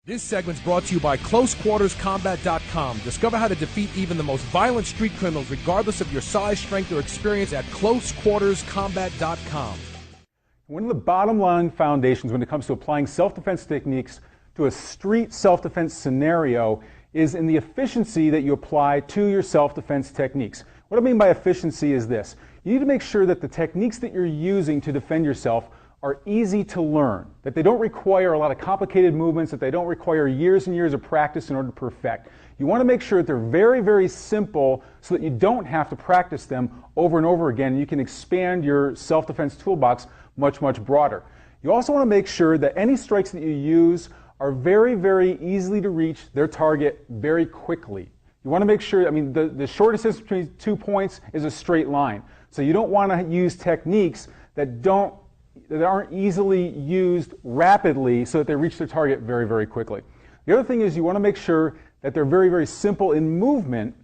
This segment's brought to you by CloseQuartersCombat.com. Discover how to defeat even the most violent street criminals regardless of your size, strength, or experience at CloseQuartersCombat.com. One of the bottom line foundations when it comes to applying self-defense techniques to a street self-defense scenario is in the efficiency that you apply to your self-defense techniques. What I mean by efficiency is this. You need to make sure that the techniques that you're using to defend yourself are easy to learn, that they don't require a lot of complicated movements, that they don't require years and years of practice in order to perfect. You want to make sure that they're very, very simple so that you don't have to practice them over and over again. You can expand your self-defense toolbox much, much broader. You also want to make sure that any strikes that you use are very, very easily to reach their target very quickly. You want to make sure, the shortest distance between 2 points is a straight line. So you don't want to use techniques that aren't easily used rapidly so that they reach their target very, very quickly. The other thing is you want to make sure that they're very, very simple in movement,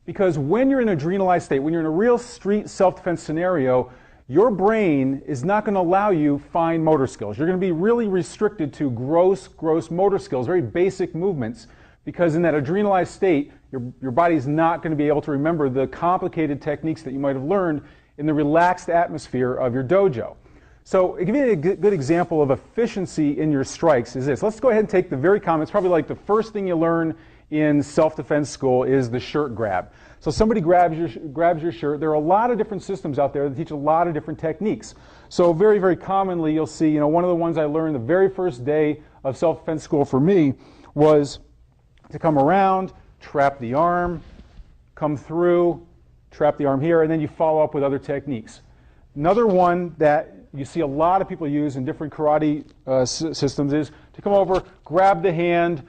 because when you're in an adrenalized state, when you're in a real street self-defense scenario, your brain is not going to allow you fine motor skills. You're going to be really restricted to gross motor skills, very basic movements, because in that adrenalized state, your body's not going to be able to remember the complicated techniques that you might have learned in the relaxed atmosphere of your dojo. So to give you a good example of efficiency in your strikes is this. Let's go ahead and take the very common, it's probably like the first thing you learn in self-defense school is the shirt grab. So somebody grabs your shirt. There are a lot of different systems out there that teach a lot of different techniques. So very, very commonly you'll see, one of the ones I learned the very first day of self-defense school for me was to come around, trap the arm, come through, trap the arm here, and then you follow up with other techniques. Another one that you see a lot of people use in different karate systems is to come over, grab the hand,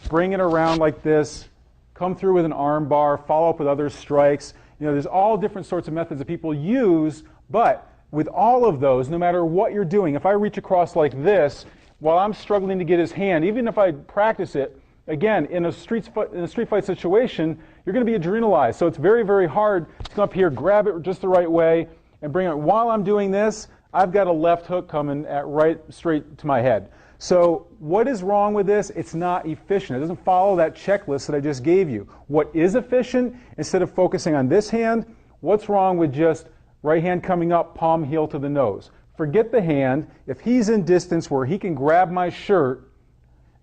bring it around like this, come through with an arm bar, follow up with other strikes. There's all different sorts of methods that people use, but with all of those, no matter what you're doing, if I reach across like this, while I'm struggling to get his hand, even if I practice it, again, in a street fight situation, you're going to be adrenalized. So it's very, very hard to come up here, grab it just the right way, and bring it. While I'm doing this, I've got a left hook coming right straight to my head. So what is wrong with this? It's not efficient. It doesn't follow that checklist that I just gave you. What is efficient, instead of focusing on this hand, what's wrong with just right hand coming up, palm heel to the nose? Forget the hand. If he's in distance where he can grab my shirt,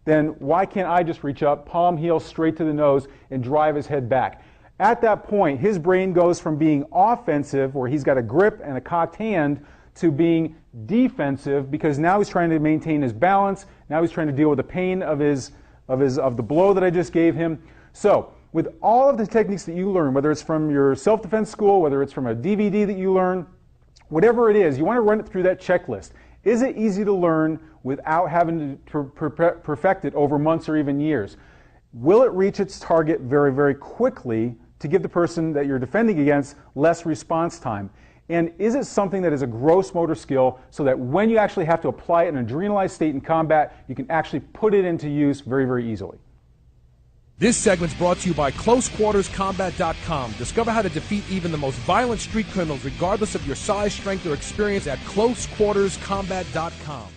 then why can't I just reach up, palm heel straight to the nose, and drive his head back? At that point, his brain goes from being offensive, where he's got a grip and a cocked hand, to being defensive, because now he's trying to maintain his balance. Now he's trying to deal with the pain of the blow that I just gave him. So with all of the techniques that you learn, whether it's from your self-defense school, whether it's from a DVD that you learn, whatever it is, you want to run it through that checklist. Is it easy to learn without having to perfect it over months or even years? Will it reach its target very, very quickly to give the person that you're defending against less response time? And is it something that is a gross motor skill so that when you actually have to apply it in an adrenalized state in combat, you can actually put it into use very, very easily? This segment's brought to you by CloseQuartersCombat.com. Discover how to defeat even the most violent street criminals regardless of your size, strength, or experience at CloseQuartersCombat.com.